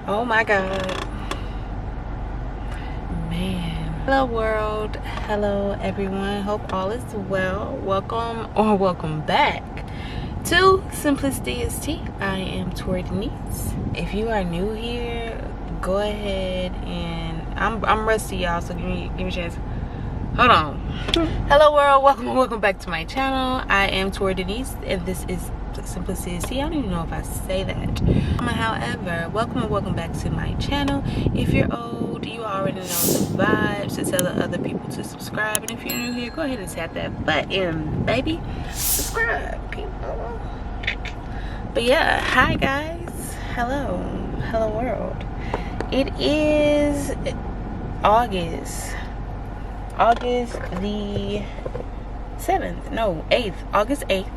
Oh my god, man. Hello world, hello everyone, hope all is well. Welcome back to Simplicity is Tea. I am ToriDenise. If you are new here, go ahead and I'm rusty, y'all, so give me a chance. Hold on. Hello world, welcome back to my channel. I am ToriDenise and this is Simplicity is Tea. I don't even know if I say that. However, welcome back to my channel. If you're old, you already know the vibes, to tell the other people to subscribe. And if you're new here, go ahead and tap that button, baby. Subscribe, people. But yeah, hi guys. Hello world. It is August the 7th, no, 8th, August 8th,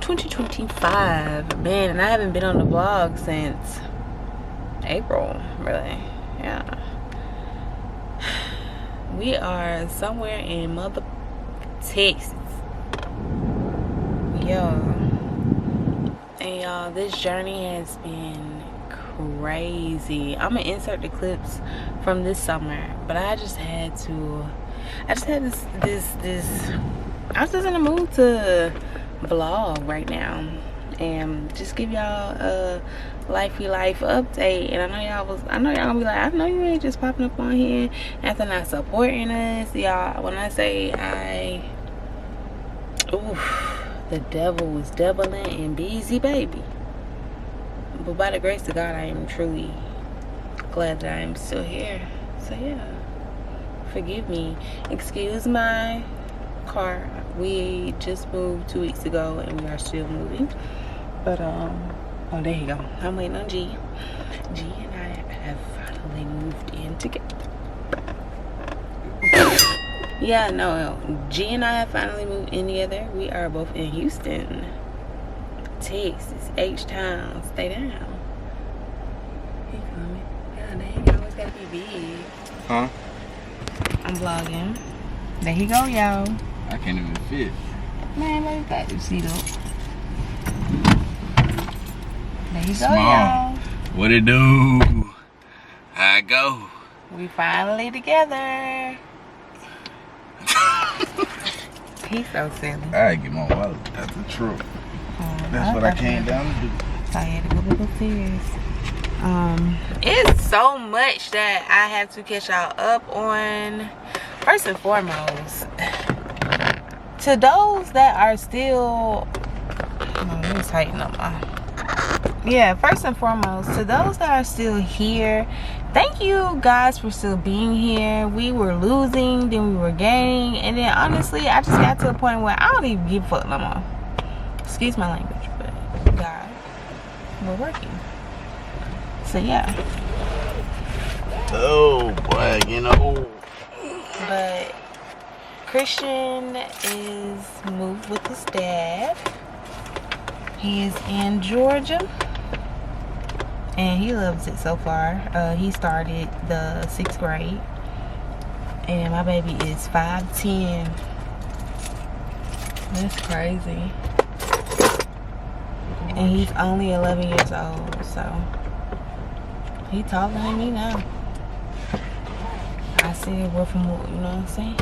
2025. Man, and I haven't been on the vlog since April, really. Yeah. We are somewhere in mother Texas. Yo. And y'all, this journey has been crazy. I'm gonna insert the clips from this summer, but I just had this I was just in the mood to vlog right now and just give y'all a lifey life update. And I know y'all gonna be like, I know you ain't just popping up on here after not supporting us. Y'all, when I say the devil was deviling and busy, baby, but by the grace of God, I am truly glad that I am still here. So yeah, forgive me, excuse my car. We just moved 2 weeks ago and we are still moving, but oh, there you go. I'm waiting on G and I have finally moved in together. Yeah, no, G and I have finally moved in together. We are both in Houston, Texas, H-Town. Stay down. He coming. God dang, I always gotta be big. Huh? I'm vlogging. There you go, y'all. I can't even fit. Man, let me back your seat up. There you Small. go, y'all. What it do? How it go? We finally together. He's so silly. I get my wallet. That's the truth. That's what I came down to do. So I had to go serious. It's so much that I have to catch y'all up on. First and foremost, to those that are still, let me tighten up my. Yeah, first and foremost, to those that are still here, thank you guys for still being here. We were losing, then we were gaining, and then honestly, I just got to a point where I don't even give a fuck no more. Excuse my language, but God, we're working. So yeah. Oh boy, you know. But Christian is moved with his dad. He is in Georgia. And he loves it so far. He started the 6th grade. And my baby is 5'10". That's crazy. And he's only 11 years old, so he taller than me now. I see it work from, you know what I'm saying?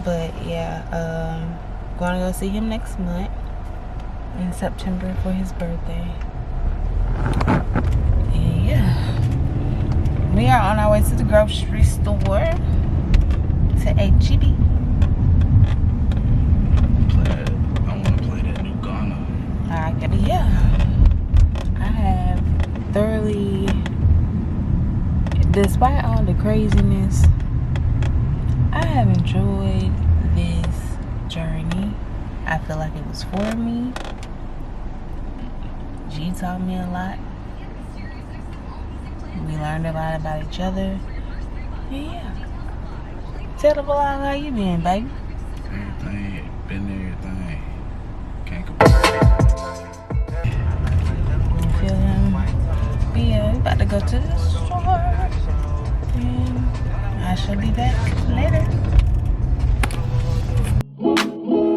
But yeah, going to go see him next month in September for his birthday. And yeah, we are on our way to the grocery store, to HEB. I want to play that new Ghana. Yeah, I have thoroughly, despite all the craziness, I have enjoyed this journey. I feel like it was for me. G taught me a lot. We learned a lot about each other. Yeah. Tell the vlog how you been, baby. Everything, been everything. Can't complain. You feel him? But yeah, we about to go to the store. And I shall be back later.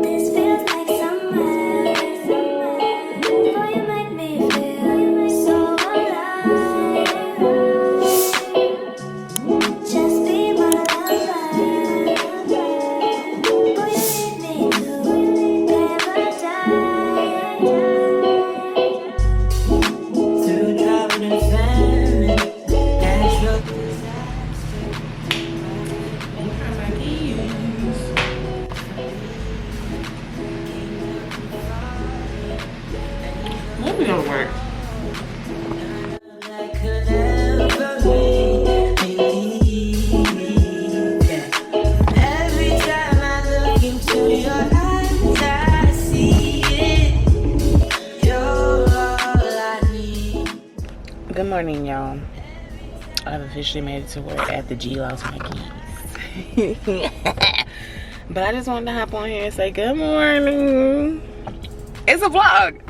This feels like summer. Boy, you make me feel so alive. morning, y'all. I've officially made it to work after G lost my keys. But I just wanted to hop on here and say good morning. It's a vlog.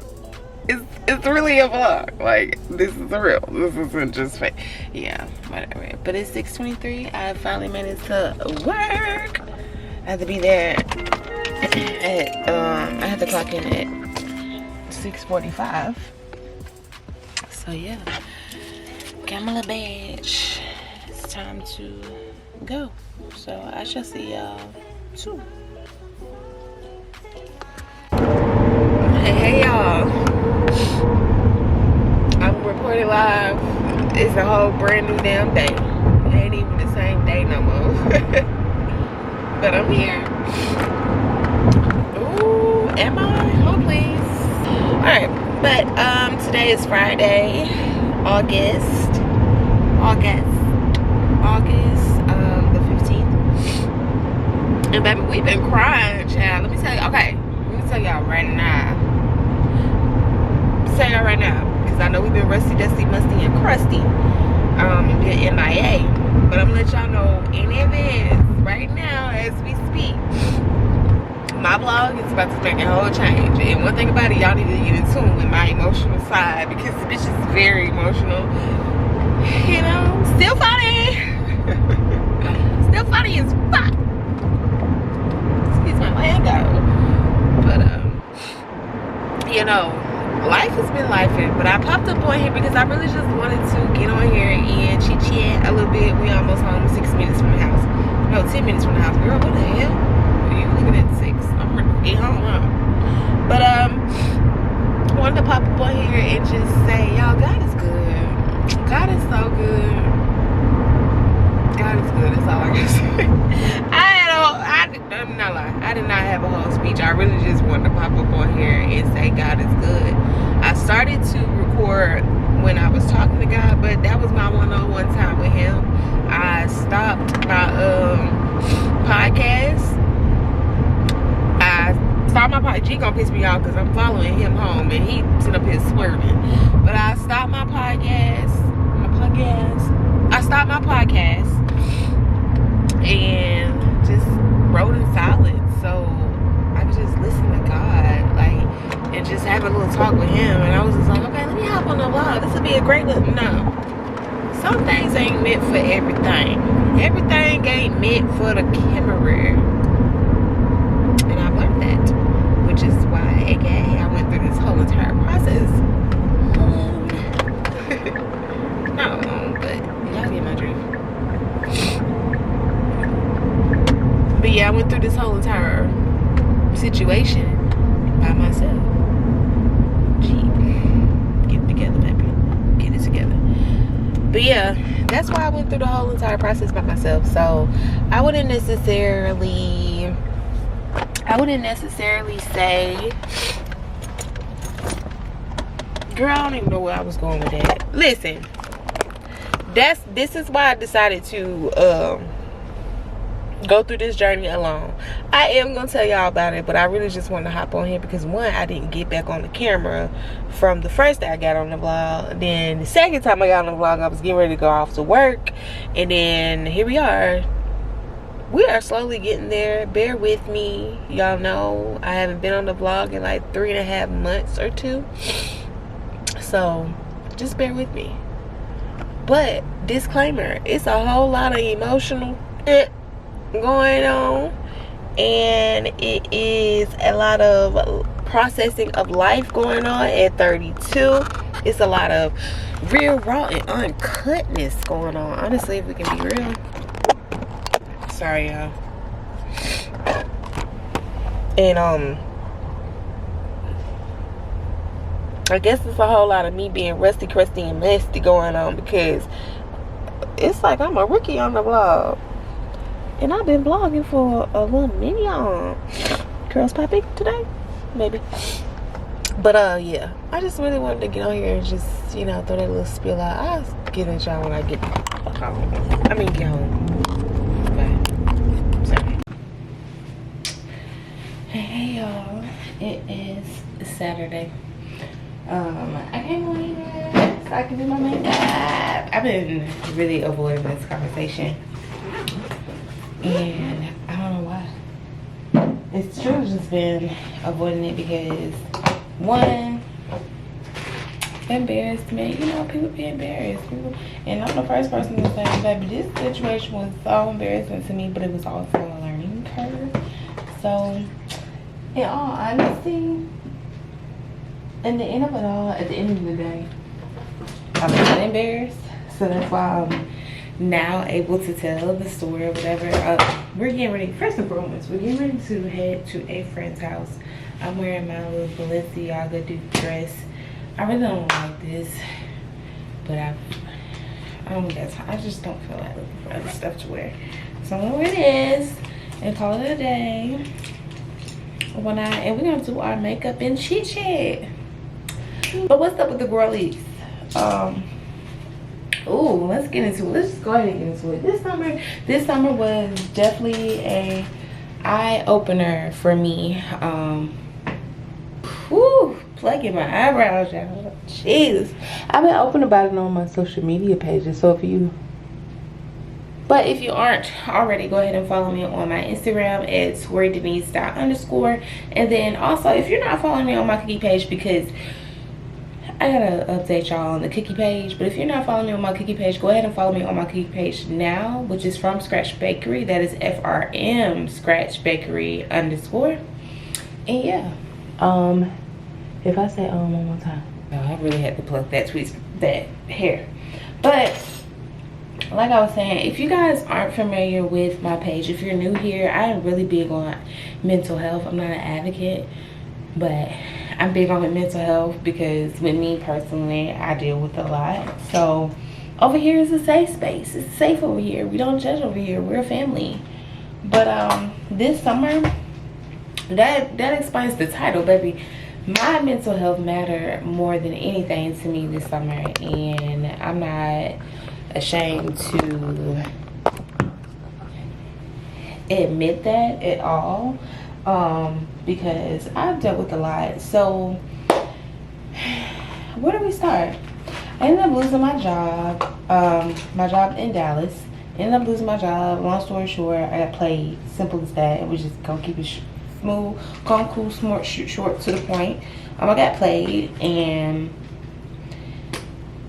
It's really a vlog. Like, this is real. This isn't just fake. Yeah, whatever. But it's 6:23. I finally made it to work. I had to be there at I had to clock in at 6:45. So yeah, got my little badge. It's time to go. So I shall see y'all soon. Hey y'all, I'm reporting live. It's a whole brand new damn day. It ain't even the same day no more. But I'm here. Ooh, am I? Oh please. Alright, but today is Friday, August the 15th. And baby, we've been crying, child. Let me tell you, okay, let me tell y'all right now. Because I know we've been rusty, dusty, musty, and crusty. And been MIA. But I'm gonna let y'all know in advance, right now, as we speak, my vlog is about to make a whole change. And one thing about it, y'all need to get in tune with my emotional side, because the bitch is very emotional. You know, still funny. Still funny as fuck. Excuse my lingo. But you know, life has been lifing. But I popped up on here because I really just wanted to get on here and chit chat a little bit. We almost home, 6 minutes from the house. No, 10 minutes from the house. Girl, what the hell? You looking at 6? I'm ready to get home, huh? But wanted to pop up on here and just say, y'all, God is good. God is so good. God is good. That's all I can say. I'm not lying. I did not have a whole speech. I really just wanted to pop up on here and say God is good. I started to record when I was talking to God, but that was my one-on-one time with Him. I stopped my podcast. G gonna piss me off because I'm following him home and he sitting up here swerving. But I stopped my podcast. I stopped my podcast and just wrote in silence. So I could just listen to God, like, and just have a little talk with Him. And I was just like, okay, let me hop on the vlog. This would be a great little. No, some things ain't meant for everything. Everything ain't meant for the camera. And I've learned that, which is why, aka, I went through this whole entire process. Not alone, but y'all get my drift. But yeah, I went through this whole entire situation by myself. Gee, get it together, baby. Get it together. But yeah, that's why I went through the whole entire process by myself. So I wouldn't necessarily say, girl, I don't even know where I was going with that. Listen, this is why I decided to go through this journey alone. I am gonna tell y'all about it, but I really just wanted to hop on here because, one, I didn't get back on the camera from the first day I got on the vlog. Then the second time I got on the vlog, I was getting ready to go off to work, and then here we are. We are slowly getting there. Bear with me. Y'all know I haven't been on the vlog in like 3.5 months or 2. So just bear with me. But disclaimer, it's a whole lot of emotional going on. And it is a lot of processing of life going on at 32. It's a lot of real, raw, and uncutness going on. Honestly, if we can be real. Sorry, y'all. And I guess it's a whole lot of me being rusty, crusty, and messy going on, because it's like I'm a rookie on the vlog, and I've been vlogging for a little minute. Curls popping today, maybe. But yeah, I just really wanted to get on here and just, you know, throw that little spill out. I'll get at y'all when I get home. Get home. Hey y'all, it is Saturday. I can't believe it. I can do my makeup. I've been really avoiding this conversation, and I don't know why. It's true, just been avoiding it because one, embarrassment. You know, people be embarrassed. And I'm the first person to say, baby, this situation was so embarrassing to me, but it was also a learning curve. So, in all honesty, in the end of it all, at the end of the day, I'm not embarrassed. So that's why I'm now able to tell the story or whatever. We're getting ready, first and foremost, we're getting ready to head to a friend's house. I'm wearing my little Balenciaga DEPRESS. I really don't like this, but I don't get time. I just don't feel like looking for other stuff to wear. So I'm gonna wear this and call it a day. And we're gonna do our makeup and chit chat. But what's up with the girlies? Ooh, let's get into it. Let's just go ahead and get into it. This summer was definitely a eye opener for me. Plugging my eyebrows, y'all. Jesus, I've been open about it on my social media pages. So if you aren't already, go ahead and follow me on my Instagram at ToriDenise_. And then also, if you're not following me on my cookie page, because I gotta update y'all on the cookie page, but if you're not following me on my cookie page, go ahead and follow me on my cookie page now, which is From Scratch Bakery. That is FRM Scratch Bakery _. And yeah, if I say one more time, no, I really had to pluck that hair. But like I was saying, if you guys aren't familiar with my page, if you're new here, I am really big on mental health. I'm not an advocate, but I'm big on mental health because with me personally, I deal with a lot. So over here is a safe space. It's safe over here. We don't judge over here. We're a family. But this summer, that explains the title, baby. My mental health mattered more than anything to me this summer, and I'm not ashamed to admit that at all, because I've dealt with a lot. So where do we start? I ended up losing my job in Dallas. Ended up losing my job. Long story short, I got played. Simple as that. And we just gonna keep it smooth, calm, cool, smart, short to the point. I got played, and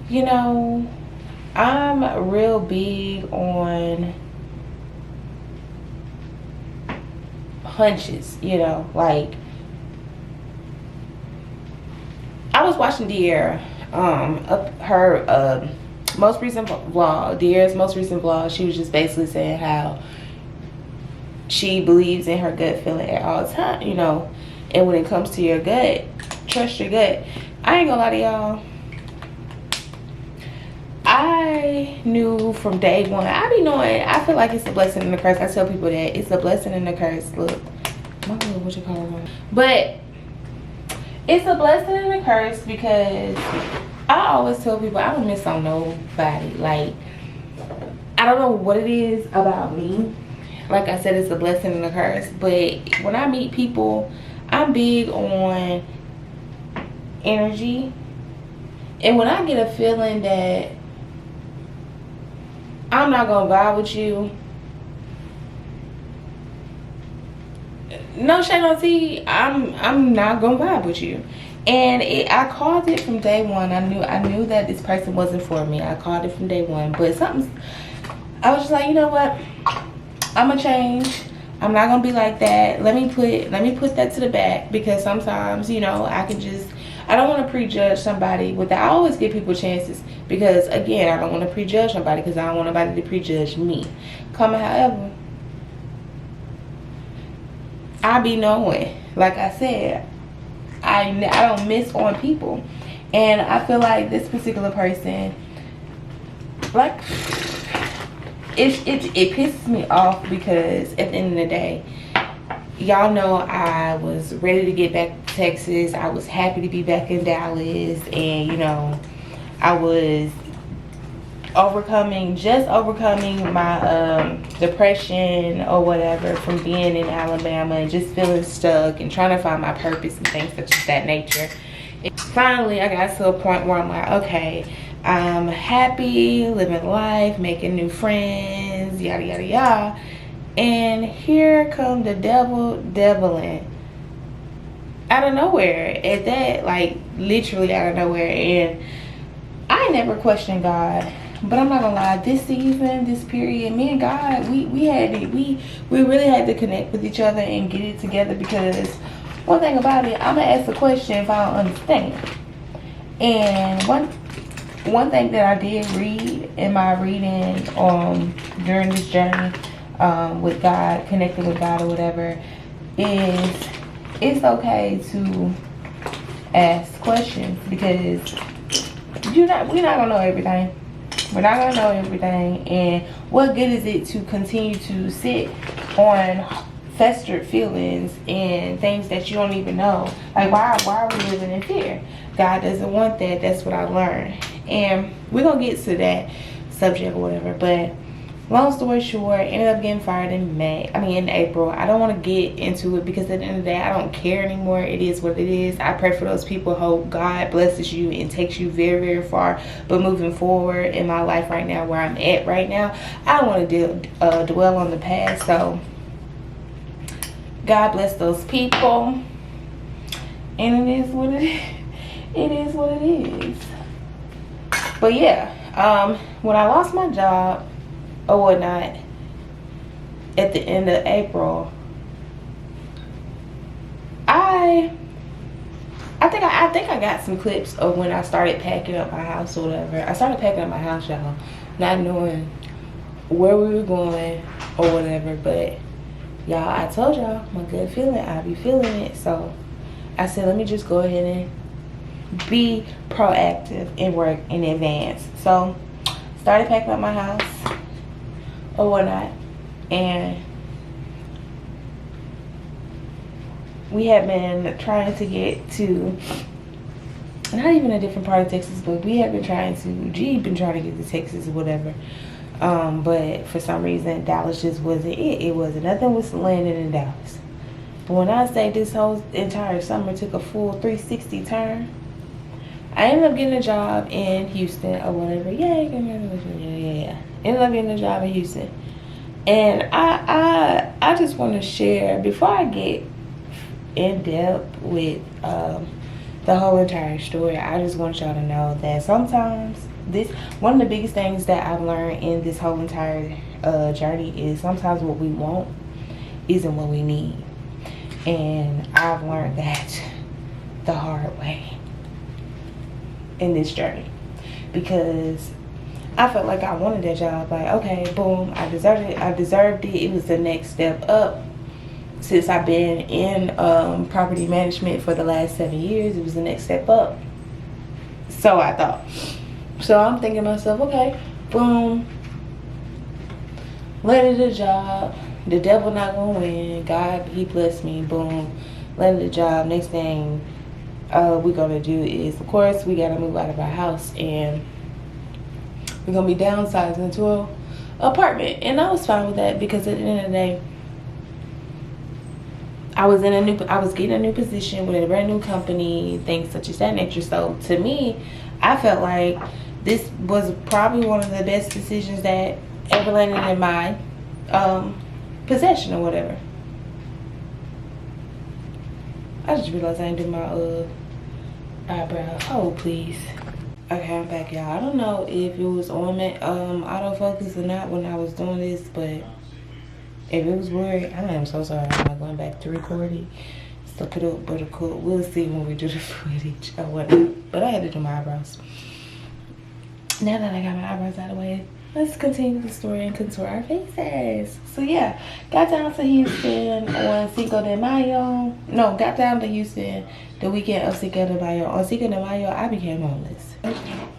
you know, I'm real big on hunches. You know, like I was watching De'Ara's most recent vlog. She was just basically saying how she believes in her gut feeling at all times, you know, and when it comes to your gut, trust your gut. I ain't gonna lie to y'all, I knew from day one. I be knowing, I feel like it's a blessing and a curse. I tell people that it's a blessing and a curse. Look, my little, what you call it? But it's a blessing and a curse because I always tell people I don't miss on nobody. Like, I don't know what it is about me. Like I said, it's a blessing and a curse. But when I meet people, I'm big on energy. And when I get a feeling that I'm not gonna vibe with you, no shade on tea, I'm not gonna vibe with you. And I called it from day one. I knew that this person wasn't for me. I called it from day one. But I was just like, you know what? I'm gonna change. I'm not gonna be like that. Let me put that to the back, because sometimes, you know, I don't want to prejudge somebody. I always give people chances, because again, I don't want to prejudge somebody, because I don't want nobody to prejudge me. However, I be knowing, like I said, I don't miss on people, and I feel like this particular person, like, it pisses me off, because at the end of the day, y'all know I was ready to get back to Texas. I was happy to be back in Dallas, and you know, I was overcoming my depression or whatever from being in Alabama and just feeling stuck and trying to find my purpose and things such as that nature. And finally, I got to a point where I'm like, okay, I'm happy, living life, making new friends, yada yada yada. And here come the deviling out of nowhere at that, like literally out of nowhere. And I never questioned God, but I'm not gonna lie, this season, this period, me and God, we really had to connect with each other and get it together, because one thing about it, I'm gonna ask a question if I don't understand. And one thing that I did read in my reading during this journey with God, connecting with God or whatever, is it's okay to ask questions, because we're not gonna know everything. We're not gonna know everything, and what good is it to continue to sit on festered feelings and things that you don't even know? Like, why are we living in fear? God doesn't want that. That's what I learned, and we're gonna get to that subject or whatever. But long story short, ended up getting fired in April. I don't want to get into it, because at the end of the day, I don't care anymore. It is what it is. I pray for those people. Hope God blesses you and takes you very, very far. But moving forward in my life right now, where I'm at right now, I don't want to dwell on the past. So God bless those people, and it is what it is. It is what it is. But yeah, when I lost my job or whatnot at the end of April, I think I got some clips of when I started packing up my house or whatever. I started packing up my house, y'all, not knowing where we were going or whatever. But y'all, I told y'all my gut feeling, I be feeling it. So I said, let me just go ahead and be proactive and work in advance. So started packing up my house or whatnot, and we have been trying to get to, not even a different part of Texas, but we have been trying to, G been trying to get to Texas or whatever, but for some reason Dallas just wasn't it wasn't, nothing was landing in Dallas. But when I say this whole entire summer took a full 360 turn, I ended up getting a job in Houston or whatever. Yeah. Ended up getting a job in Houston. And I just want to share, before I get in depth with the whole entire story, I just want y'all to know that sometimes one of the biggest things that I've learned in this whole entire journey is sometimes what we want isn't what we need. And I've learned that the hard way in this journey, because I felt like I wanted that job. Like, okay, boom, I deserved it. It was the next step up. Since I've been in property management for the last 7 years, it was the next step up. So I thought. So I'm thinking to myself, okay, boom, landed a job. The devil not gonna win. God, he blessed me. Boom, landed a job. Next thing we're gonna do is, of course, we gotta move out of our house, and we're gonna be downsizing to an apartment. And I was fine with that, because at the end of the day, I was getting a new position with a brand new company, things such as that nature. So to me, I felt like this was probably one of the best decisions that ever landed in my possession or whatever. I just realized I didn't do my eyebrows. Oh, please. Okay, I'm back, y'all. I don't know if it was on autofocus or not when I was doing this, but if it was weird, I am so sorry. I'm not going back to record it. So put up, but we'll see when we do the footage or whatnot. But I had to do my eyebrows. Now that I got my eyebrows out of the way, let's continue the story and contour our faces. So yeah, got down to Houston on Cinco de Mayo. No, got down to Houston the weekend of Cinco de Mayo. On Cinco de Mayo, I became homeless.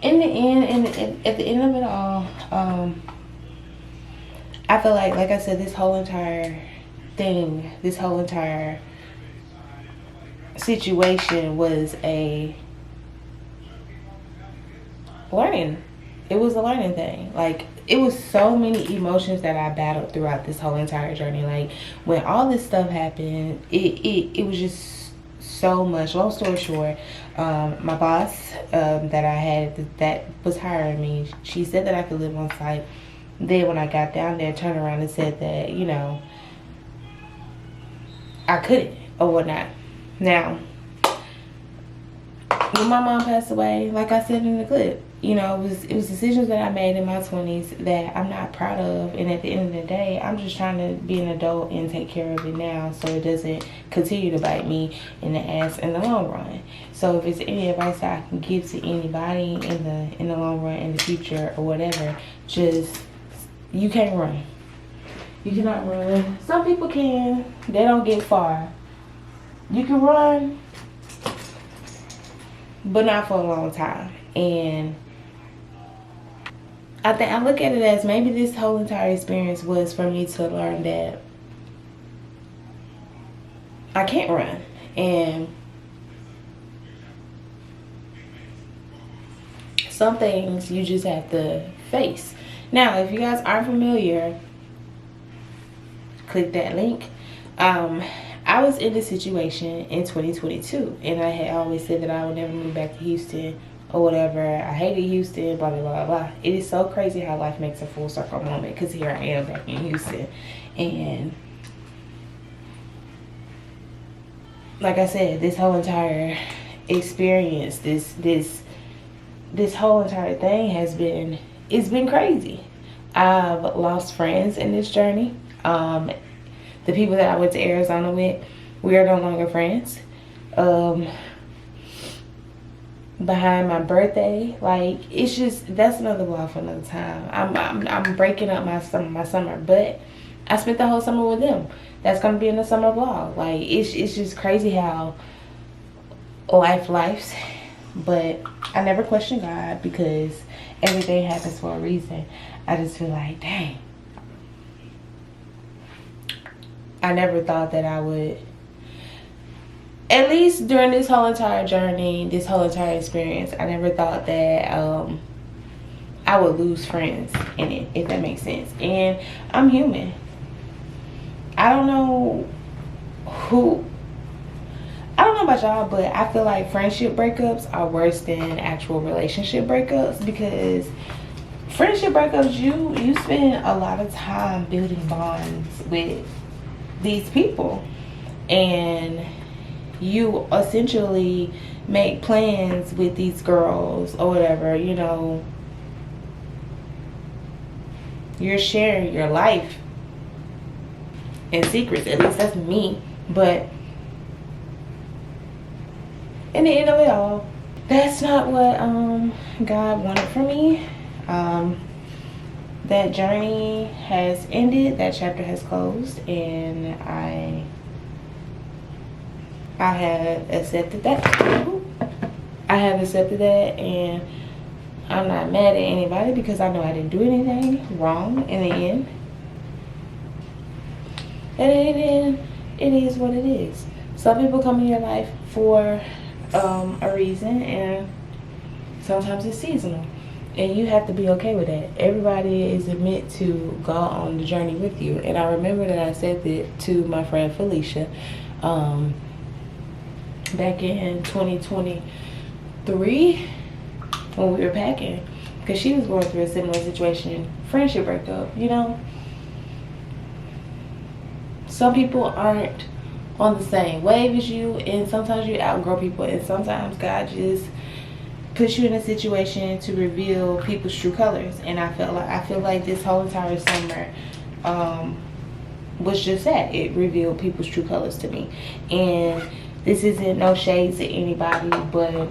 In the end, at the end of it all, I feel like I said, this whole entire thing, this whole entire situation was a learning. It was a learning thing. Like, it was so many emotions that I battled throughout this whole entire journey. Like, when all this stuff happened, it was just so much. Long story short, my boss that I had that was hiring me, she said that I could live on site. Then when I got down there, turned around and said that, you know, I couldn't or whatnot. Now, when my mom passed away, like I said in the clip, you know, it was decisions that I made in my 20s that I'm not proud of, and at the end of the day, I'm just trying to be an adult and take care of it now so it doesn't continue to bite me in the ass in the long run. So if it's any advice that I can give to anybody in the long run, in the future or whatever, just, you can't run. You cannot run. Some people can. They don't get far. You can run, but not for a long time. And I look at it as maybe this whole entire experience was for me to learn that I can't run. And some things you just have to face. Now, if you guys aren't familiar, click that link. I was in this situation in 2022, and I had always said that I would never move back to Houston or whatever. I hated Houston, blah, blah, blah, blah. It is so crazy how life makes a full circle moment, because here I am back in Houston. And like I said, this whole entire experience, this whole entire thing it's been crazy. I've lost friends in this journey. The people that I went to Arizona with, we are no longer friends. Behind my birthday, like, it's just, that's another vlog for another time. I'm breaking up my summer, but I spent the whole summer with them. That's gonna be in the summer vlog. Like, it's just crazy how life's. But I never question God, because everything happens for a reason. I just feel like, dang, I never thought that I would, at least during this whole entire journey, this whole entire experience, I never thought that I would lose friends in it, if that makes sense. And I'm human. I don't know about y'all, but I feel like friendship breakups are worse than actual relationship breakups, because friendship breakups, you spend a lot of time building bonds with these people, and you essentially make plans with these girls or whatever, you know, you're sharing your life in secrets. At least that's me. But in the end of it all, that's not what God wanted for me. That journey has ended, that chapter has closed, and I have accepted that. I have accepted that, and I'm not mad at anybody, because I know I didn't do anything wrong in the end. And in the end, it is what it is. Some people come in your life for a reason, and sometimes it's seasonal. And you have to be okay with that. Everybody is meant to go on the journey with you. And I remember that I said that to my friend Felicia back in 2023 when we were packing, because she was going through a similar situation, friendship breakup, you know. Some people aren't on the same wave as you, and sometimes you outgrow people, and sometimes God just puts you in a situation to reveal people's true colors. And I feel like this whole entire summer was just that. It revealed people's true colors to me. And this isn't no shade to anybody, but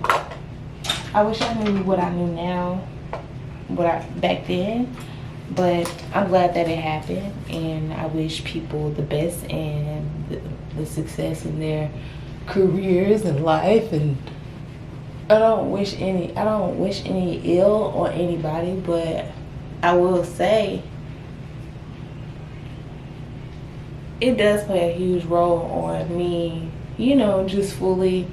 I wish I knew what I knew now, back then. But I'm glad that it happened, and I wish people the best and the success in their careers and life. And I don't wish any ill on anybody, but I will say it does play a huge role on me, you know, just fully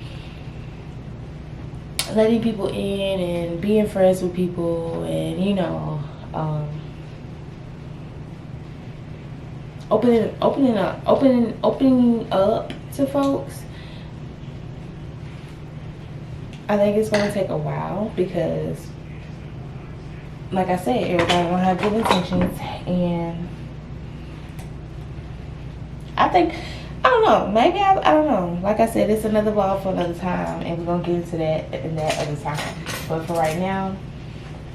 letting people in and being friends with people, and, you know, opening up to folks. I think it's going to take a while because, like I said, everybody gonna have good intentions, and I think, I don't know, maybe I don't know. Like I said, it's another vlog for another time, and we're gonna get into that in that other time. But for right now,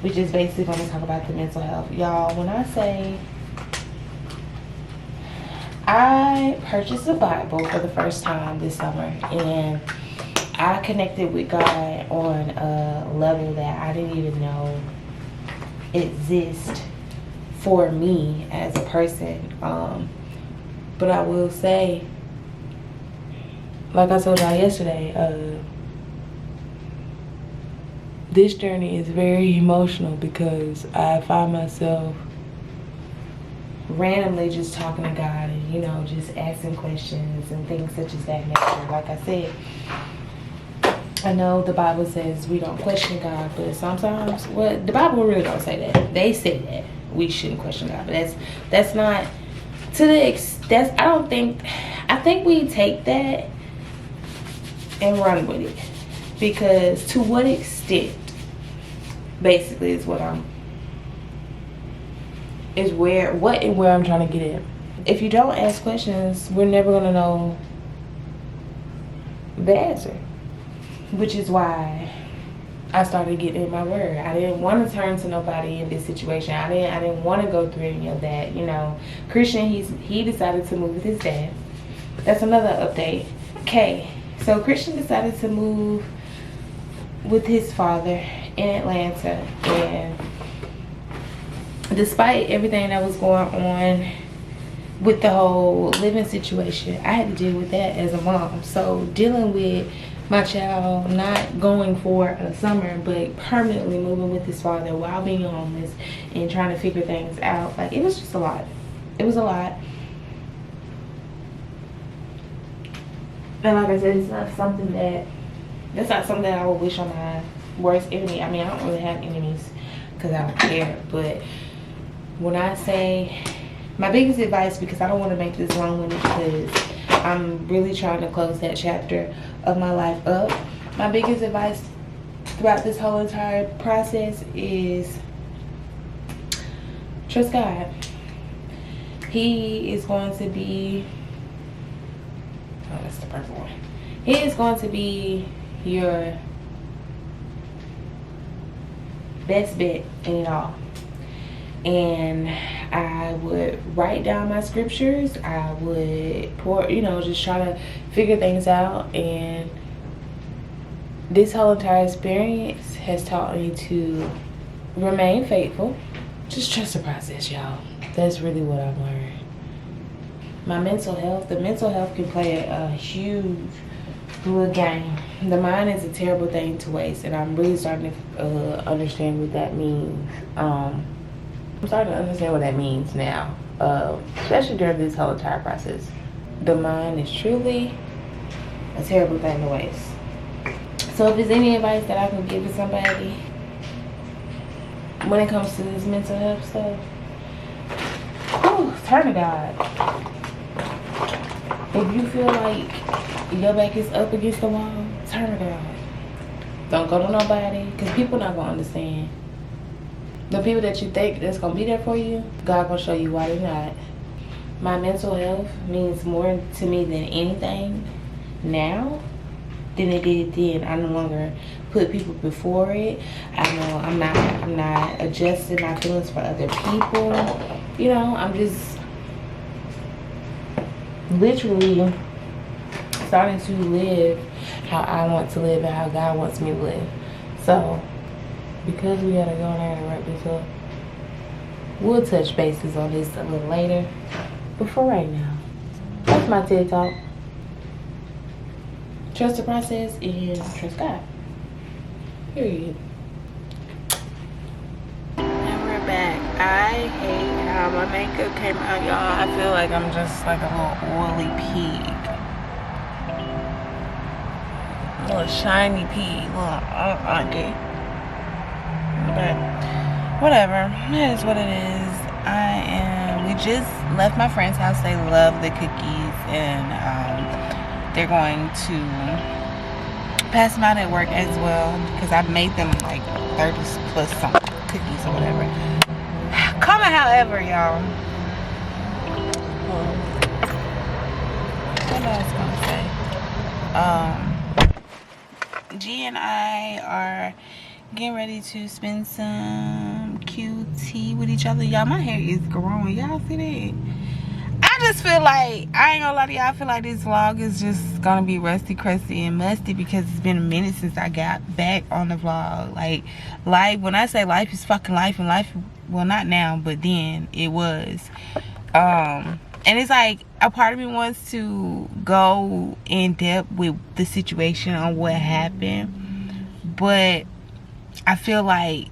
we just basically gonna talk about the mental health. Y'all, when I say I purchased a Bible for the first time this summer, and I connected with God on a level that I didn't even know exist for me as a person. But I will say, like I told y'all yesterday, this journey is very emotional because I find myself randomly just talking to God and, you know, just asking questions and things such as that nature. Like I said, I know the Bible says we don't question God, but sometimes, well, the Bible really don't say that. They say that we shouldn't question God, but that's not to the extent. I think we take that and run with it, because to what extent, basically, is where I'm trying to get at. If you don't ask questions, we're never gonna know the answer. Which is why I started getting in my word. I didn't want to turn to nobody in this situation. I didn't want to go through any of that. You know, Christian, he decided to move with his dad. That's another update. Okay, so Christian decided to move with his father in Atlanta, and despite everything that was going on with the whole living situation, I had to deal with that as a mom. So dealing with my child not going for a summer but permanently moving with his father while being homeless and trying to figure things out, like, it was just a lot. It was a lot. And like I said, that's not something that I would wish on my worst enemy. I mean, I don't really have enemies because I don't care, but when I say my biggest advice, because I don't want to make this long-winded because I'm really trying to close that chapter of my life up. My biggest advice throughout this whole entire process is trust God. He is going to be, oh, that's the purple one. He is going to be your best bet in it all. And I would write down my scriptures. I would just try to figure things out. And this whole entire experience has taught me to remain faithful. Just trust the process, y'all. That's really what I've learned. The mental health can play a huge little game. The mind is a terrible thing to waste, and I'm really starting to understand what that means. I'm starting to understand what that means now, especially during this whole entire process. The mind is truly a terrible thing to waste. So if there's any advice that I can give to somebody when it comes to this mental health stuff, turn to God. If you feel like your back is up against the wall, turn to God. Don't go to nobody, because people not going to understand. The people that you think that's going to be there for you, God going to show you why they're not. My mental health means more to me than anything now than it did then. I no longer put people before it. I know I'm not adjusting my feelings for other people. You know, I'm just literally starting to live how I want to live and how God wants me to live. So because we gotta go there and wrap this up, we'll touch bases on this a little later. But for right now, that's my TED Talk. Trust the process and trust God. Period. And we're back. I hate how my makeup came out, y'all. I feel like I'm just like a little oily pig. A little shiny pig. Okay. But whatever, it is what it is. We just left my friend's house. They love the cookies, and they're going to pass them out at work as well because I've made them like 30 plus something cookies or whatever. Comment however, y'all. What else I was gonna say? G and I are getting ready to spend some QT with each other. Y'all, my hair is growing. Y'all see that? I just feel like, I ain't gonna lie to y'all, I feel like this vlog is just gonna be rusty, crusty, and musty because it's been a minute since I got back on the vlog. Like, life, when I say life is fucking life, and life, well, not now, but then it was. And it's like, a part of me wants to go in depth with the situation on what happened, but I feel like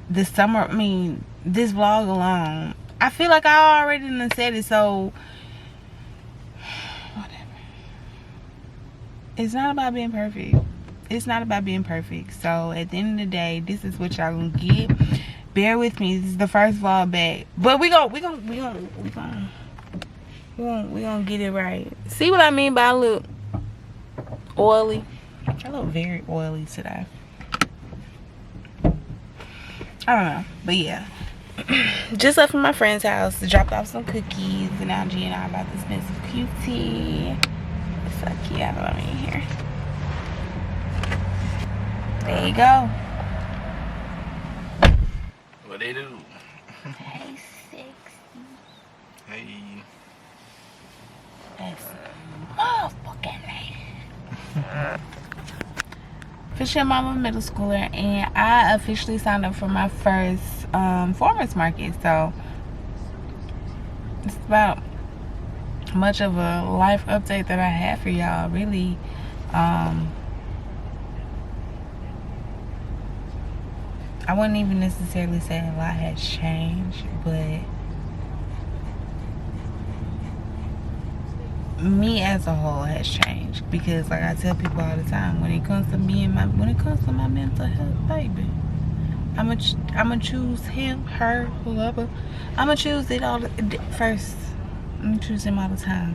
the summer, I mean, this vlog alone, I feel like I already done said it, so whatever. It's not about being perfect. It's not about being perfect. So at the end of the day, this is what y'all gonna get. Bear with me. This is the first vlog back, but we gonna get it right. See what I mean by I look oily? I look very oily today. I don't know, but yeah. Just left from my friend's house, dropped off some cookies, and now G and I are about to spend some QT. It's like, yeah, I know what I mean here. There you go. What they do? Hey, sexy. Hey. That's motherfucking lady. Official mama middle schooler, and I officially signed up for my first farmers market. So it's about much of a life update that I have for y'all. Really, I wouldn't even necessarily say a lot has changed, but me as a whole has changed, because like I tell people all the time, when it comes to me and my mental health, baby, I'ma choose him, her, whoever. I'ma choose it all first. I'm choose him all the time.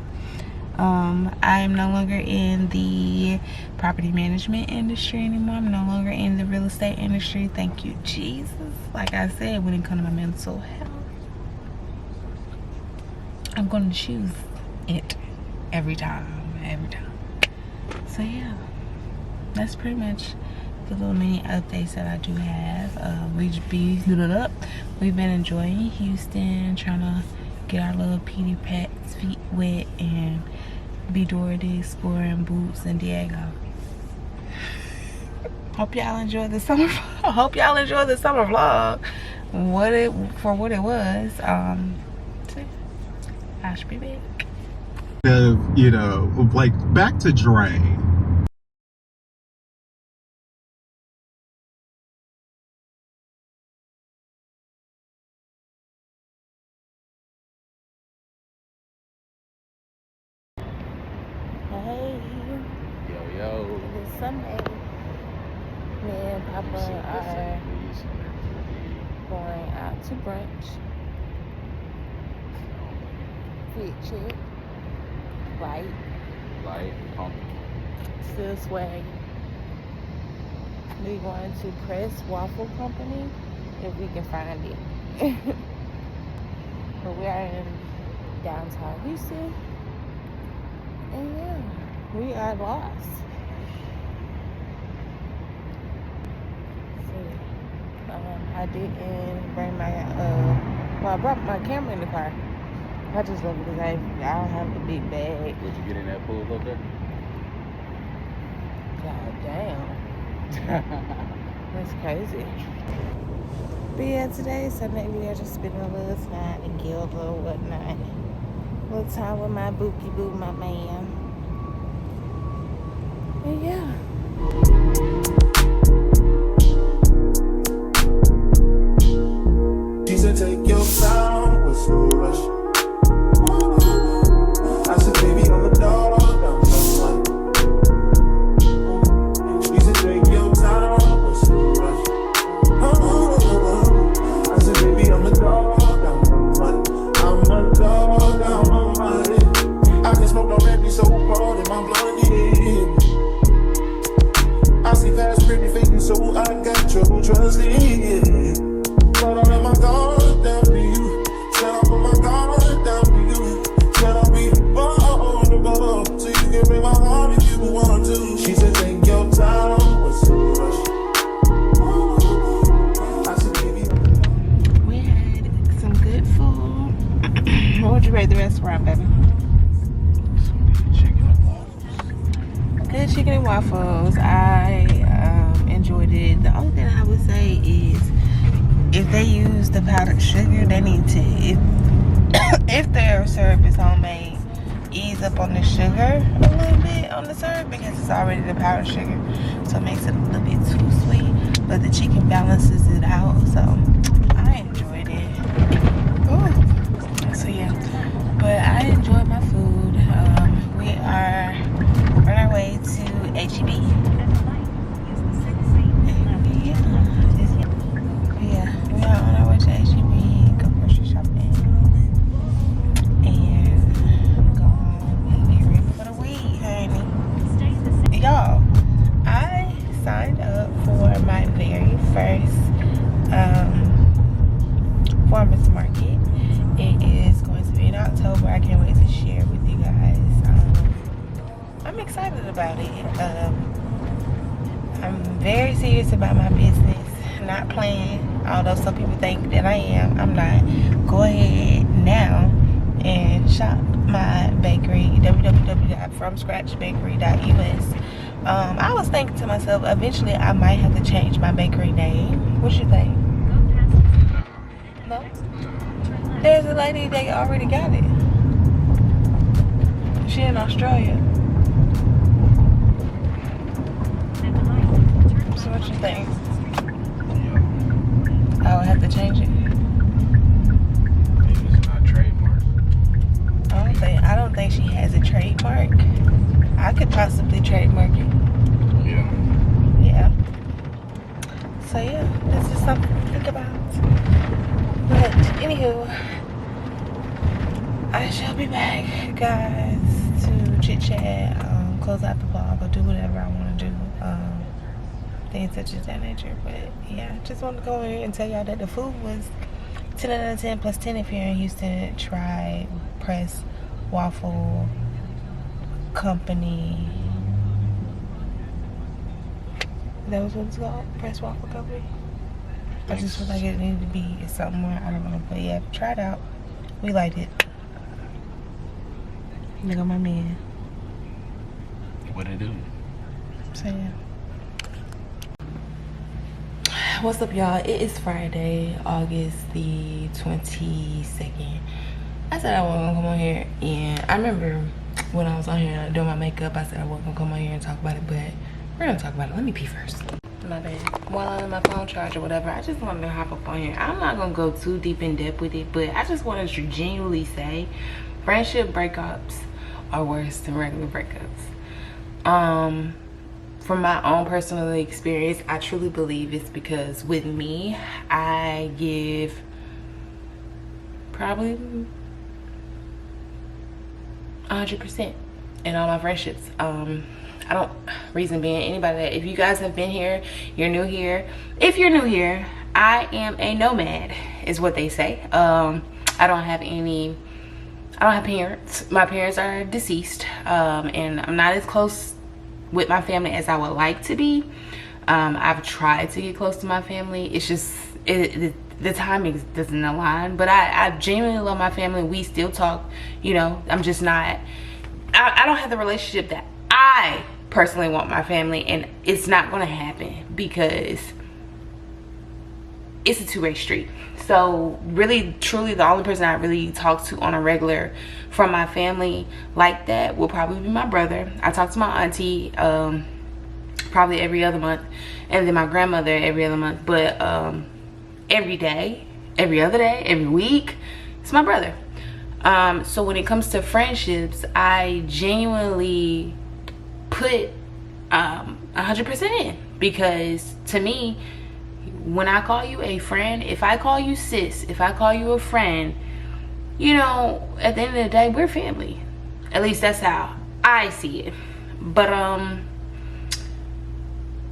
I am no longer in the property management industry anymore. I'm no longer in the real estate industry. Thank you, Jesus. Like I said, when it comes to my mental health, I'm gonna choose it every time. So yeah, that's pretty much the little mini updates that I do have. We've been enjoying Houston, trying to get our little Petey Pat's feet wet and be Dora the Explorer in Boots and Diego. Hope y'all enjoyed the summer. Hope y'all enjoyed the summer vlog. What it was. So I should be back. You know, like back to Dre. Hey, Yo. it's Sunday. Me and Papa are going out to brunch. Fit check. Light, pump. Still swag. We're going to Press Waffle Company if we can find it. But we are in downtown Houston. And yeah, we are lost. See, I didn't bring my well, I brought my camera in the car. I just love it because I don't have the big bag. Did you get in that pool up there? God damn. That's crazy. But yeah, today, Sunday, we are just spending a little time in Gilda or whatnot. A little time with my bookie boo, my man. And yeah. She said, take your time, what's no rush? I said, baby, I'm a dog, I'm someone. She said, take your time, what's no rush? I said, baby, I'm a dog, I'm someone. I'm a dog, I'm a money. I can smoke already, so hard in my blood, yeah. chicken and waffles. I enjoyed it. The only thing I would say is if they use the powdered sugar, they need to, if their syrup is homemade, ease up on the sugar a little bit on the syrup because it's already the powdered sugar, so it makes it a little bit too sweet. But the chicken balances it out, so I enjoyed it. Ooh. So yeah, but I enjoyed my food. We are on our way to HEB. Yeah, we are on our way to HEB, go grocery shopping, and go home and get ready for the week, honey. Y'all, I signed up for my very first farmer's market. It is going to be in October. I can't wait to share with you guys. I'm excited about it. I'm very serious about my business, not playing, although some people think that I am. I'm not. Go ahead now and shop my bakery, www.fromscratchbakery.us. I was thinking to myself, eventually I might have to change my bakery name. What you think? No? There's a lady that already got it. She in Australia. So what you think? I would have to change it. Maybe it's not trademark. I don't think she has a trademark. I could possibly trademark it. Yeah. Yeah. So yeah, this is something to think about. But anywho, I shall be back, guys, to chit chat, close out the vlog, or do whatever I want to do. Things such as that nature. But yeah, just wanted to go in here and tell y'all that the food was 10 out of 10 plus 10 if you're in Houston. Try Press Waffle Company. That was what it's called? Press Waffle Company? I just feel like it needed to be somewhere. I don't know. But yeah, try it out. We liked it. Look at my man. What it do? So yeah. What's up, y'all? It is Friday, August the 22nd. I said I wasn't gonna come on here, and I remember when I was on here doing my makeup, I said I wasn't gonna come on here and talk about it, but we're gonna talk about it. Let me pee first. My bad. While I'm in my phone charge or whatever, I just wanted to hop up on here. I'm not gonna go too deep in depth with it, but I just wanted to genuinely say friendship breakups are worse than regular breakups. From my own personal experience, I truly believe it's because with me, I give probably 100% in all my friendships. I don't, reason being, anybody that, if you guys have been here, you're new here. If you're new here, I am a nomad, is what they say. I don't have parents. My parents are deceased, and I'm not as close with my family as I would like to be. I've tried to get close to my family. It's just the timing doesn't align, but I genuinely love my family. We still talk, you know. I'm just not, I don't have the relationship that I personally want my family, and it's not going to happen because it's a two-way street. So really, truly, the only person I really talk to on a regular from my family like that will probably be my brother. I talk to my auntie probably every other month, and then my grandmother every other month. But every day, every other day, every week, it's my brother. So when it comes to friendships, I genuinely put 100% in, because to me, when I call you a friend, if I call you sis, if I call you a friend, you know, at the end of the day, we're family. At least that's how I see it. But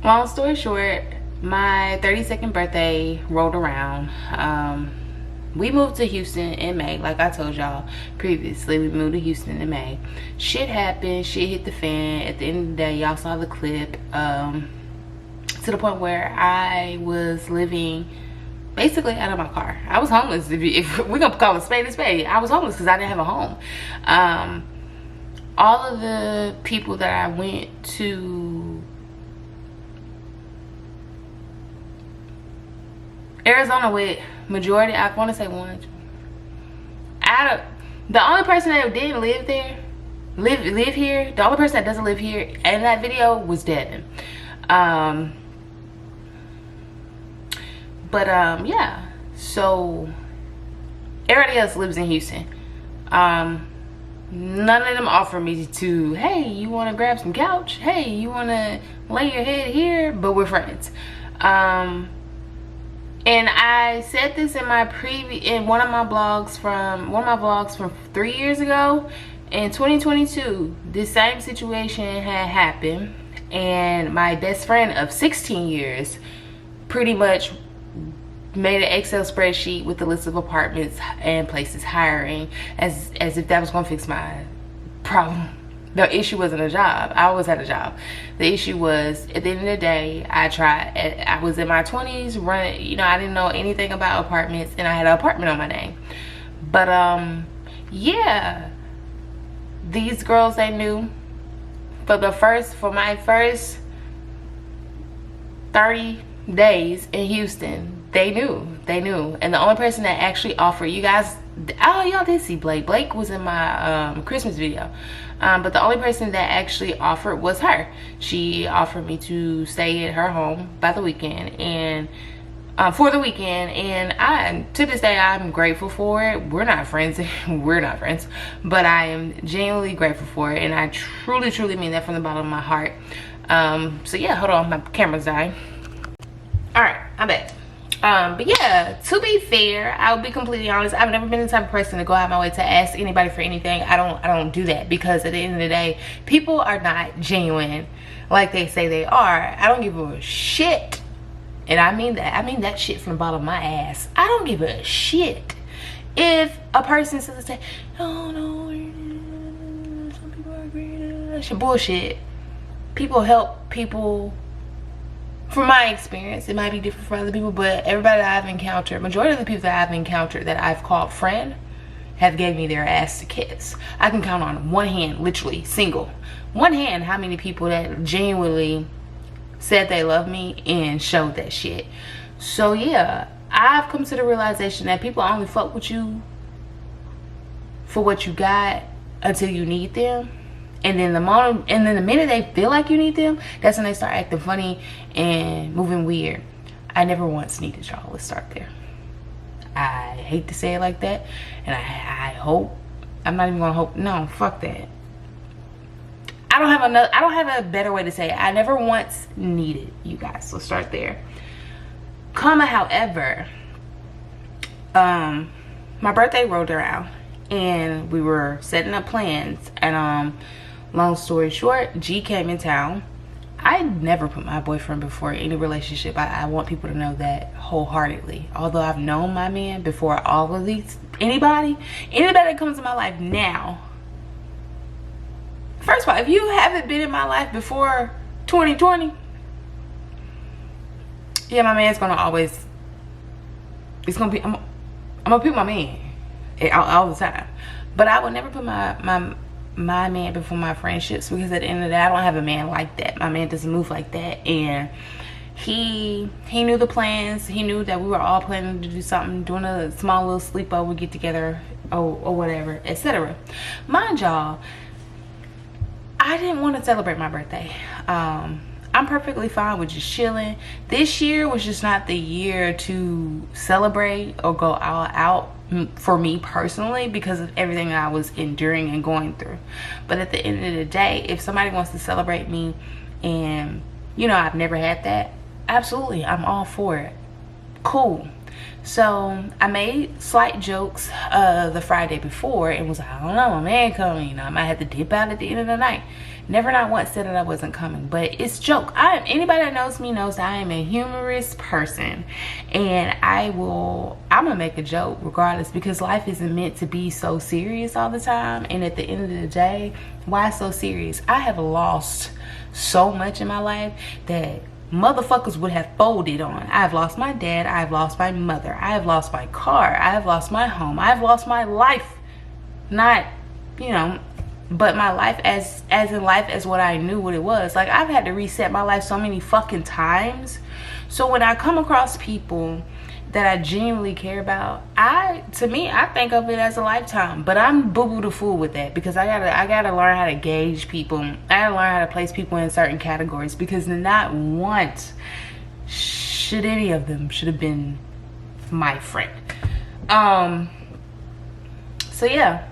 long story short, my 32nd birthday rolled around. We moved to Houston in May. Like I told y'all previously, we moved to Houston in May. Shit happened, shit hit the fan. At the end of the day, y'all saw the clip. To the point where I was living basically out of my car. I was homeless. If we're gonna call a spade, I was homeless because I didn't have a home. all of the people that I went to Arizona with, majority, I want to say one, the only person that didn't live there, live here, the only person that doesn't live here in that video was Devin. Yeah, so everybody else lives in Houston. None of them offer me to, hey, you want to grab some couch? Hey, you want to lay your head here? But we're friends. And I said this in my one of my vlogs from 3 years ago. In 2022, this same situation had happened, and my best friend of 16 years pretty much made an Excel spreadsheet with the list of apartments and places hiring, as if that was gonna fix my problem. The issue wasn't a job. I always had a job. The issue was, at the end of the day, I was in my 20s, running, you know, I didn't know anything about apartments, and I had an apartment on my name. But yeah, these girls, they knew for my first 30 days in Houston. They knew, and the only person that actually offered, you guys, oh, y'all did see Blake was in my Christmas video, but the only person that actually offered was her. She offered me to stay at her home by the weekend, and for the weekend, and to this day I'm grateful for it. We're not friends, but I am genuinely grateful for it, and I truly mean that from the bottom of my heart. So yeah, hold on, my camera's dying. All right, I'm back. But yeah, to be fair, I'll be completely honest, I've never been the type of person to go out of my way to ask anybody for anything. I don't do that, because at the end of the day, people are not genuine like they say they are. I don't give a shit, and I mean that shit from the bottom of my ass. I don't give a shit if a person says, oh no, some people are great, that's your bullshit. People help people. From my experience, it might be different for other people, but everybody that I've encountered, majority of the people that I've encountered that I've called friend, have gave me their ass to kiss. I can count on one hand, literally single, one hand, how many people that genuinely said they love me and showed that shit. So yeah, I've come to the realization that people only fuck with you for what you got until you need them. And then the minute they feel like you need them, that's when they start acting funny and moving weird. I never once needed y'all. Let's start there. I hate to say it like that, and I hope, I'm not even gonna hope, no, fuck that. I don't have a better way to say it. I never once needed you guys. Let's start there. However, my birthday rolled around, and we were setting up plans, and long story short, G came in town. I never put my boyfriend before any relationship. I want people to know that wholeheartedly. Although I've known my man before all of these, anybody that comes in my life now. First of all, if you haven't been in my life before 2020, yeah, my man's gonna always, it's gonna be, I'm gonna pick my man all the time. But I would never put my man before my friendships, because at the end of the day, I don't have a man like that. My man doesn't move like that. And he knew the plans. He knew that we were all planning to do something, doing a small little sleepover, get together, or whatever, etc. Mind y'all, I didn't want to celebrate my birthday. I'm perfectly fine with just chilling. This year was just not the year to celebrate or go all out for me personally, because of everything I was enduring and going through. But at the end of the day, if somebody wants to celebrate me, and you know, I've never had that, absolutely, I'm all for it. Cool. So I made slight jokes the Friday before, and was like, I don't know, my man coming, you know, I might have to dip out at the end of the night. Never not once said that I wasn't coming, but it's joke. Anybody that knows me knows that I am a humorous person, and I'm gonna make a joke regardless, because life isn't meant to be so serious all the time. And at the end of the day, why so serious? I have lost so much in my life that motherfuckers would have folded on. I've lost my dad, I've lost my mother, I have lost my car, I have lost my home, I've lost my life. Not, you know, but my life as in life as what I knew what it was. Like, I've had to reset my life so many fucking times. So when I come across people that I genuinely care about, to me I think of it as a lifetime. But I'm boo-boo the fool with that, because I gotta learn how to gauge people. I gotta learn how to place people in certain categories, because not once should any of them should have been my friend. So yeah,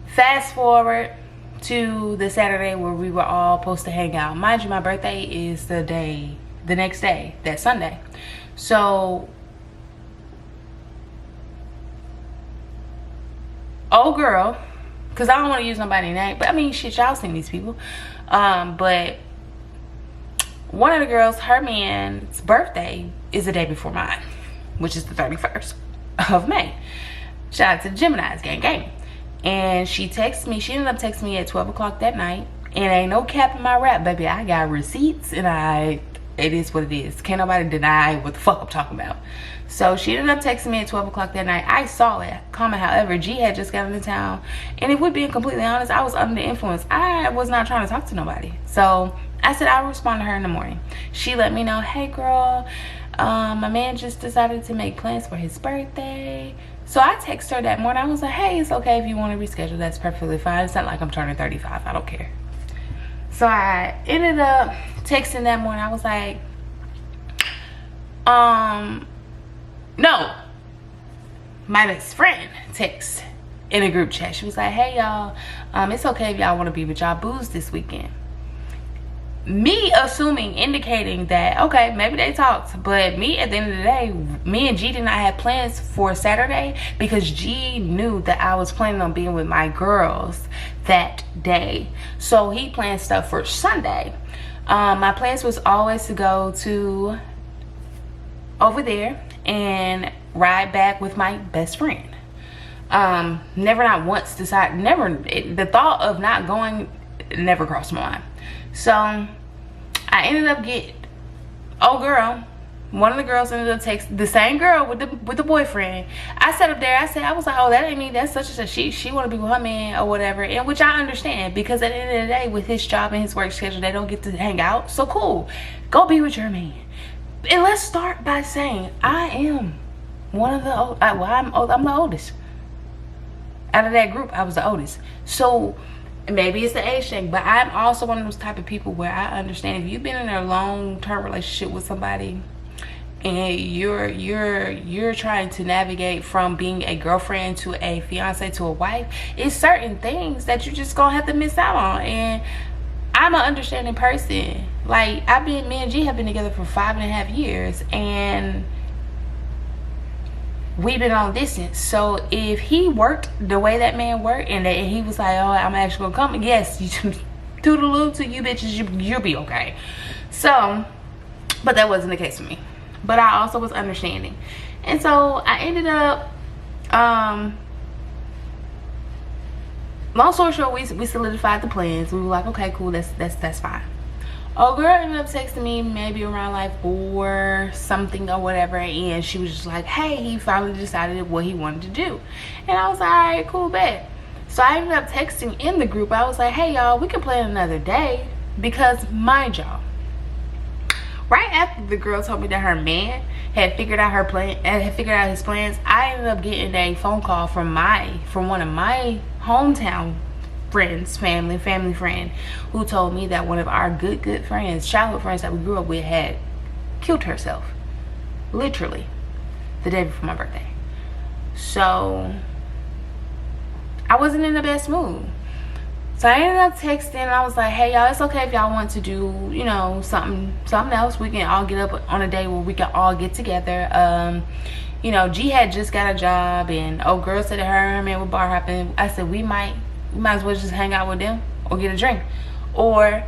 fast forward to the Saturday where we were all supposed to hang out. Mind you, my birthday is the next day, that Sunday. So old girl, because I don't want to use nobody's name, but I mean, shit, y'all seen these people. But one of the girls, her man's birthday is the day before mine, which is the 31st of May. Shout out to the Geminis, gang gang. And she texted me, she ended up texting me at 12 o'clock that night. And ain't no cap in my rap, baby. I got receipts, and it is what it is. Can't nobody deny what the fuck I'm talking about. So she ended up texting me at 12 o'clock that night. I saw it. Comment, however, G had just got into town. And if we're being completely honest, I was under the influence. I was not trying to talk to nobody. So I said I'll respond to her in the morning. She let me know, hey girl, my man just decided to make plans for his birthday. So I texted her that morning. I was like, hey, it's okay if you want to reschedule. That's perfectly fine. It's not like I'm turning 35. I don't care. So I ended up texting that morning. I was like, no. My best friend texted in a group chat. She was like, hey y'all, it's okay if y'all want to be with y'all booze this weekend. Me assuming, indicating that, okay, maybe they talked. But me, at the end of the day, me and G did not have plans for Saturday, because G knew that I was planning on being with my girls that day. So he planned stuff for Sunday. My plans was always to go to over there and ride back with my best friend. Never, not once decided, the thought of not going never crossed my mind. So I ended up one of the girls ended up texting the same girl with the boyfriend. I sat up there, I was like, oh, that ain't me, that's such and such. She want to be with her man or whatever, and which I understand, because at the end of the day, with his job and his work schedule, they don't get to hang out. So cool, go be with your man. And let's start by saying I am one of the I'm the oldest out of that group. I was the oldest. So maybe it's the age thing, but I'm also one of those type of people where I understand if you've been in a long-term relationship with somebody and you're trying to navigate from being a girlfriend to a fiance to a wife, it's certain things that you just gonna have to miss out on. And I'm an understanding person. Like, me and G have been together for 5.5 years, and we've been on distance. So if he worked the way that man worked, and he was like, oh, I'm actually gonna come, yes, toodaloo to you bitches, you'll be okay. So, but that wasn't the case for me. But I also was understanding. And so I ended up, long story short, we solidified the plans. We were like, okay, cool, that's fine. Oh, girl ended up texting me maybe around like 4 something or whatever, and she was just like, hey, he finally decided what he wanted to do. And I was like, all right, cool, bet. So I ended up texting in the group. I was like, hey y'all, we can plan another day, because mind y'all, right after the girl told me that her man had figured out his plans, I ended up getting a phone call from one of my hometown friends, family friend, who told me that one of our good friends, childhood friends that we grew up with, had killed herself, literally, the day before my birthday. So I wasn't in the best mood. So I ended up texting, and I was like, hey y'all, it's okay if y'all want to do, you know, something else. We can all get up on a day where we can all get together. You know, G had just got a job, and old girl said that her man were bar hopping. I said we might as well just hang out with them or get a drink, or,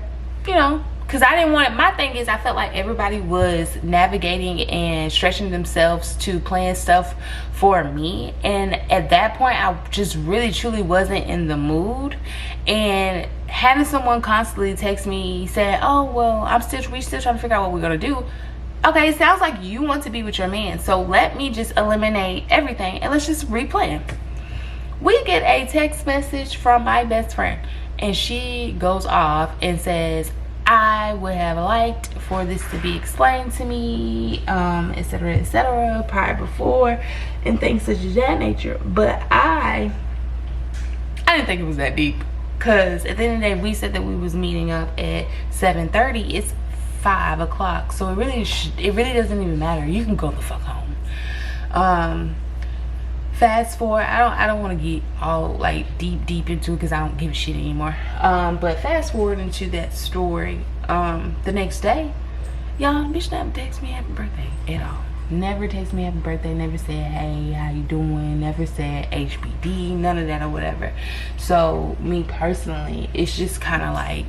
you know, because I didn't want it. My thing is, I felt like everybody was navigating and stretching themselves to plan stuff for me, and at that point I just really truly wasn't in the mood. And having someone constantly text me saying, oh well, we still trying to figure out what we're gonna do. Okay, it sounds like you want to be with your man, so let me just eliminate everything and let's just replan. we get a text message from my best friend, and she goes off and says, I would have liked for this to be explained to me, etc., prior before, and things such as that nature. But I didn't think it was that deep, because at the end of the day, we said that we was meeting up at 7:30. It's 5 o'clock, so it really doesn't even matter. You can go the fuck home. Fast forward, I don't want to get all like deep into it because I don't give a shit anymore. But fast forward into that story, the next day, y'all, bitch never text me happy birthday at all. Never text me happy birthday, never said, hey, how you doing, never said HBD, none of that or whatever. So me personally, it's just kind of like,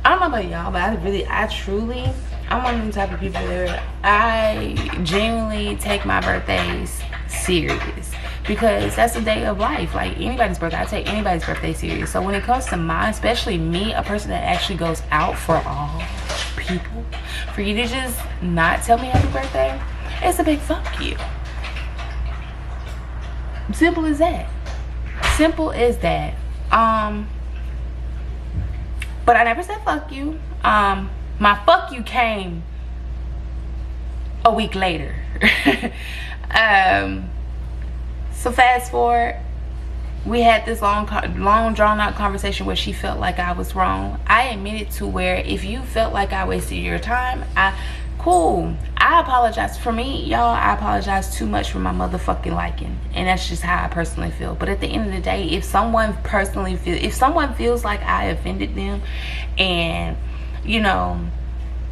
I don't know about y'all, but I'm one of them type of people that I genuinely take my birthdays serious, because that's a day of life. Like anybody's birthday, I take anybody's birthday serious. So when it comes to mine, especially me, a person that actually goes out for all people, for you to just not tell me happy birthday, it's a big fuck you. Simple as that. Simple as that. But I never said fuck you. My fuck you came a week later. So fast forward, we had this long drawn out conversation where she felt like I was wrong. I admitted to where if you felt like I wasted your time, cool. I apologize. For me, y'all, I apologize too much for my motherfucking liking, and that's just how I personally feel. But at the end of the day, if someone feels like I offended them, and you know,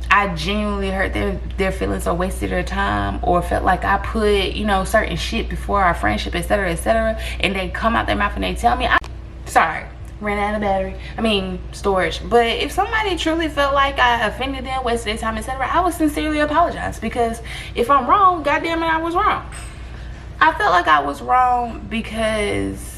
I genuinely hurt their feelings or wasted their time, or felt like I put, you know, certain shit before our friendship, etc., and they come out their mouth and they tell me, sorry, ran out of storage. But if somebody truly felt like I offended them, wasted their time, etc., I would sincerely apologize, because if I'm wrong, goddamn it, I was wrong. I felt like I was wrong because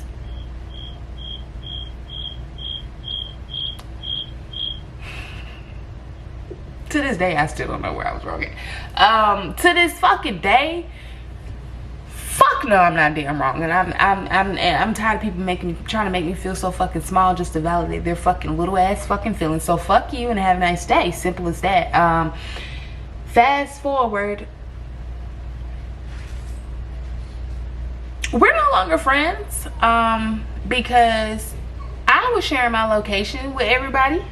to this day, I still don't know where I was wrong at. To this fucking day, fuck no, I'm not damn wrong. And I'm tired of people trying to make me feel so fucking small just to validate their fucking little ass fucking feelings. So fuck you and have a nice day. Simple as that. Fast forward, we're no longer friends, because I was sharing my location with everybody.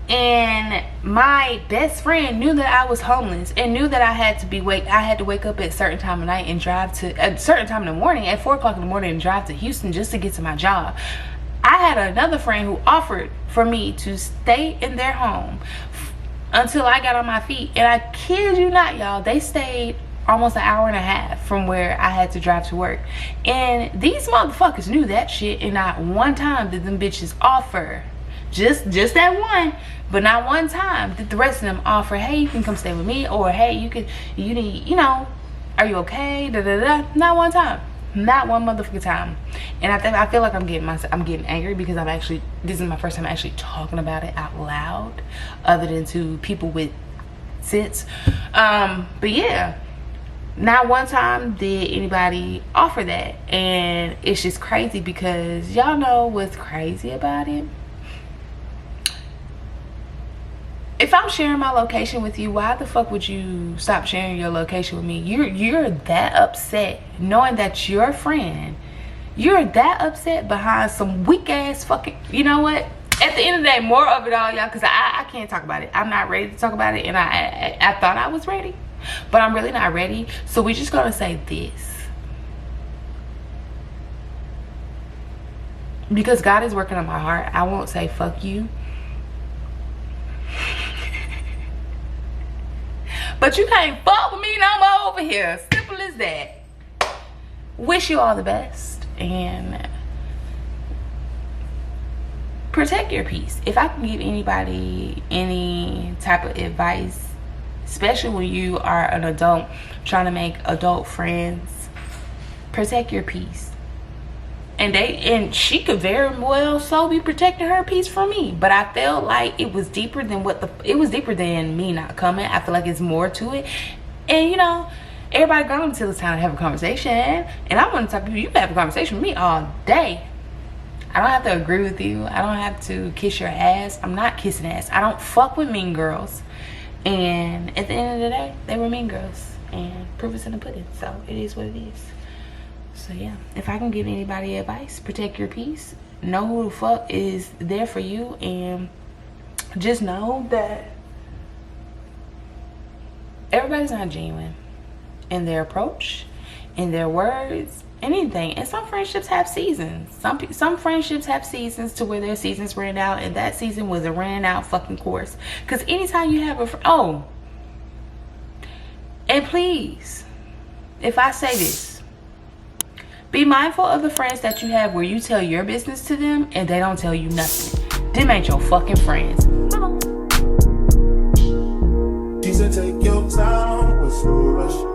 And my best friend knew that I was homeless, and knew that I had to wake up at a certain time of night and drive to a certain time in the morning, at 4 o'clock in the morning, and drive to Houston just to get to my job. I had another friend who offered for me to stay in their home until I got on my feet, and I kid you not, y'all, they stayed almost an hour and a half from where I had to drive to work. And these motherfuckers knew that shit, and not one time did them bitches offer, just that one, but not one time did the rest of them offer, hey, you can come stay with me, or hey, you need, you know, are you okay, Not one time, not one motherfucking time. And I feel like I'm getting angry, because this is my first time actually talking about it out loud, other than to people with sense. But yeah, not one time did anybody offer that. And it's just crazy, because y'all know what's crazy about it. If I'm sharing my location with you, why the fuck would you stop sharing your location with me? You're that upset knowing that your friend, you're that upset behind some weak ass fucking, you know what? At the end of the day, more of it all, y'all, because I can't talk about it. I'm not ready to talk about it, and I thought I was ready, but I'm really not ready. So we're just gonna say this, because God is working on my heart. I won't say fuck you, but you can't fuck with me no more over here. Simple as that. Wish you all the best, and protect your peace. If I can give anybody any type of advice, especially when you are an adult trying to make adult friends, protect your peace. And she could very well so be protecting her peace from me, but I felt like it was deeper than me not coming. I feel like it's more to it, and you know, everybody gone until it's time to have a conversation. And I'm one of the type of people, you can have a conversation with me all day. I don't have to agree with you. I don't have to kiss your ass. I'm not kissing ass. I don't fuck with mean girls. And at the end of the day, they were mean girls. And proof is in the pudding. So it is what it is. So yeah, if I can give anybody advice, protect your peace. Know who the fuck is there for you. And just know that everybody's not genuine in their approach, in their words, anything. And some friendships have seasons. Some friendships have seasons to where their seasons ran out, and that season was a ran out fucking course. Because anytime you have a and please, if I say this, be mindful of the friends that you have where you tell your business to them and they don't tell you nothing. Them ain't your fucking friends. She said, take your time, what's the rush?